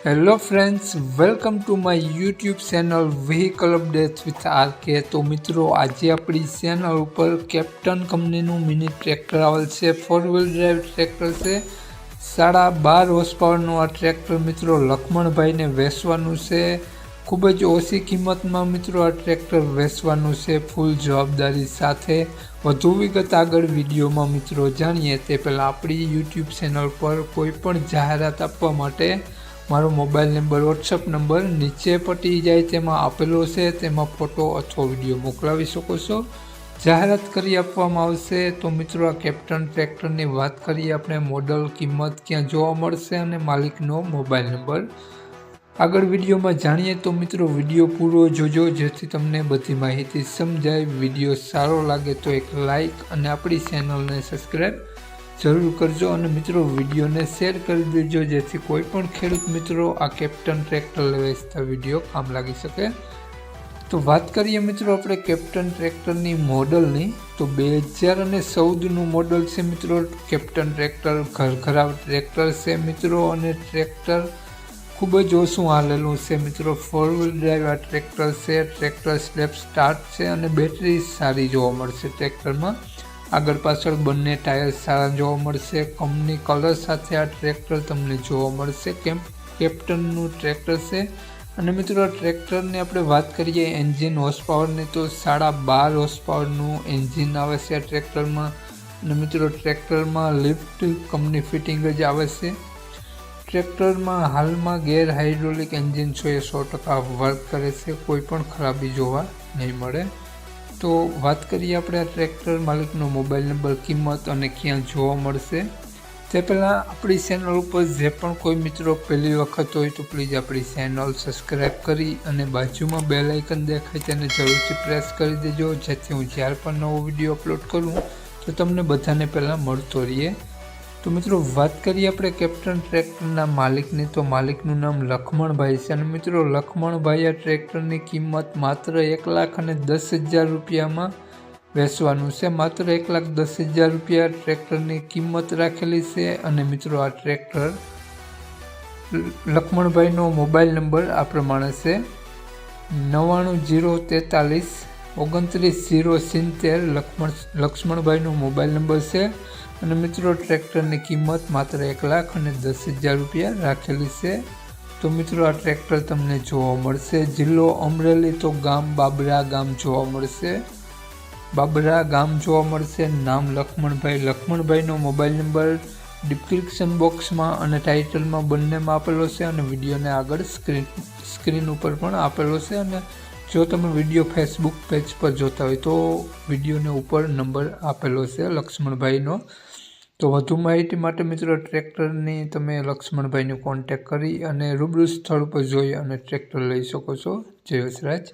Hello friends, welcome to my YouTube channel vehicle updates with RK. તો મિત્રો, આજે આપણી ચેનલ ઉપર કેપ્ટન કંપનીનું મિની ટ્રેક્ટર આવેલ છે। 4 વ્હીલ ડ્રાઈવ ટ્રેક્ટર છે। 12.5 હોર્સ પાવરનું આ ટ્રેક્ટર મિત્રો લક્ષ્મણભાઈને વેચવાનું છે। ખૂબ જ ઓછી કિંમતમાં મિત્રો આ ટ્રેક્ટર વેચવાનું છે, ફૂલ જવાબદારી સાથે। વધુ વિગત આગળ વિડીયોમાં મિત્રો જાણીએ તે પહેલાં આપણી યુટ્યુબ ચેનલ પર કોઈ પણ જાહેરાત આપવા માટે મારો મોબાઈલ નંબર, વોટ્સઅપ નંબર નીચે પટી જાય તેમાં આપેલો છે, તેમાં ફોટો અથવા વિડીયો મોકલાવી શકો છો, જાહેરાત કરી આપવામાં આવશે। તો મિત્રો, આ કેપ્ટન ટ્રેક્ટરની વાત કરીએ આપણે, મોડલ, કિંમત, ક્યાં જોવા મળશે અને માલિકનો મોબાઈલ નંબર આગળ વિડીયોમાં જાણીએ। તો મિત્રો, વિડીયો પૂરો જોજો જેથી તમને બધી માહિતી સમજાય। વિડીયો સારો લાગે તો એક લાઈક અને આપણી ચેનલને સબસ્ક્રાઈબ જરૂર કરજો અને મિત્રો વિડીયોને શેર કરી દેજો જેથી કોઈ પણ ખેડૂત મિત્રો આ કેપ્ટન ટ્રેક્ટર વેચતા વિડીયો કામ લાગી શકે। તો વાત કરીએ મિત્રો આપણે કેપ્ટન ટ્રેક્ટરની મોડલની, તો 2014નું મોડલ છે મિત્રો કેપ્ટન ટ્રેક્ટર। ઘરઘરાવ ટ્રેક્ટર છે મિત્રો અને ટ્રેક્ટર ખૂબ જ ઓછું હાલેલું છે મિત્રો। 4 વ્હીલ ડ્રાઈવ આ ટ્રેક્ટર છે। ટ્રેક્ટર સ્લેપ સ્ટાર્ટ છે અને બેટરી સારી જોવા મળશે ટ્રેક્ટરમાં। આગળ પાછળ બંને ટાયર સારા જોવા મળશે। કંપની કલર સાથે આ ટ્રેક્ટર તમને જોવા મળશે। કેપ્ટનનું ટ્રેક્ટર છે અને મિત્રો ટ્રેક્ટરની આપણે વાત કરીએ એન્જિન હોર્સ પાવરની, તો 12.5 હોર્સ પાવરનું એન્જિન આવે છે આ ટ્રેક્ટરમાં અને મિત્રો ટ્રેક્ટરમાં લિફ્ટ કંપની ફિટિંગ જ આવે છે। ટ્રેક્ટરમાં હાલમાં ગેર હાઇડ્રોલિક એન્જિન 100% વર્ક કરે છે, કોઈ પણ ખરાબી જોવા નહીં મળે। તો વાત કરીએ આપણે આ ટ્રેક્ટર માલિકનો મોબાઈલ નંબર, કિંમત અને ક્યાં જોવા મળશે તે પહેલાં આપણી ચેનલ ઉપર જે પણ કોઈ મિત્રો પહેલી વખત હોય તો પ્લીઝ આપણી ચેનલ સબસ્ક્રાઈબ કરી અને બાજુમાં બેલ આઇકન દેખાય તેને જરૂરથી પ્રેસ કરી દેજો જેથી હું જ્યારે પણ નવો વિડીયો અપલોડ કરું તો તમને બધાને પહેલાં મળતો રહીએ। તો મિત્રો, વાત કરીએ આપણે કેપ્ટન ટ્રેક્ટરના માલિકની, તો માલિકનું નામ લક્ષ્મણભાઈ છે અને મિત્રો લક્ષ્મણભાઈ આ ટ્રેક્ટરની કિંમત માત્ર 1,10,000 રૂપિયામાં વેચવાનું છે। માત્ર 1,10,000 રૂપિયા ટ્રેક્ટરની કિંમત રાખેલી છે અને મિત્રો આ ટ્રેક્ટર લક્ષ્મણભાઈનો મોબાઈલ નંબર આ પ્રમાણે છે 99 043 29 070। લક્ષ્મણભાઈનો મોબાઈલ નંબર છે અને મિત્રો ટ્રેક્ટરની કિંમત માત્ર 1,10,000 રૂપિયા રાખેલી છે। તો મિત્રો આ ટ્રેક્ટર તમને જોવા મળશે જિલ્લો અમરેલી, તો ગામ બાબરા ગામ જોવા મળશે। બાબરા ગામ જોવા મળશે, નામ લક્ષ્મણભાઈ। લક્ષ્મણભાઈનો મોબાઈલ નંબર ડિસ્ક્રિપ્શન બોક્સમાં અને ટાઇટલમાં બંનેમાં આપેલો છે અને વિડીયોને આગળ સ્ક્રીન ઉપર પણ આપેલો છે। અને જો તમે વિડીયો ફેસબુક પેજ પર જોતા હોય તો વિડીયોને ઉપર નંબર આપેલો છે લક્ષ્મણભાઈનો। તો વધુ માહિતી માટે મિત્રો ટ્રેક્ટરની તમે લક્ષ્મણભાઈનો કોન્ટેક્ટ કરી અને રૂબરૂ સ્થળ પર જોઈ અને ટ્રેક્ટર લઈ શકો છો। જય વસરાજ।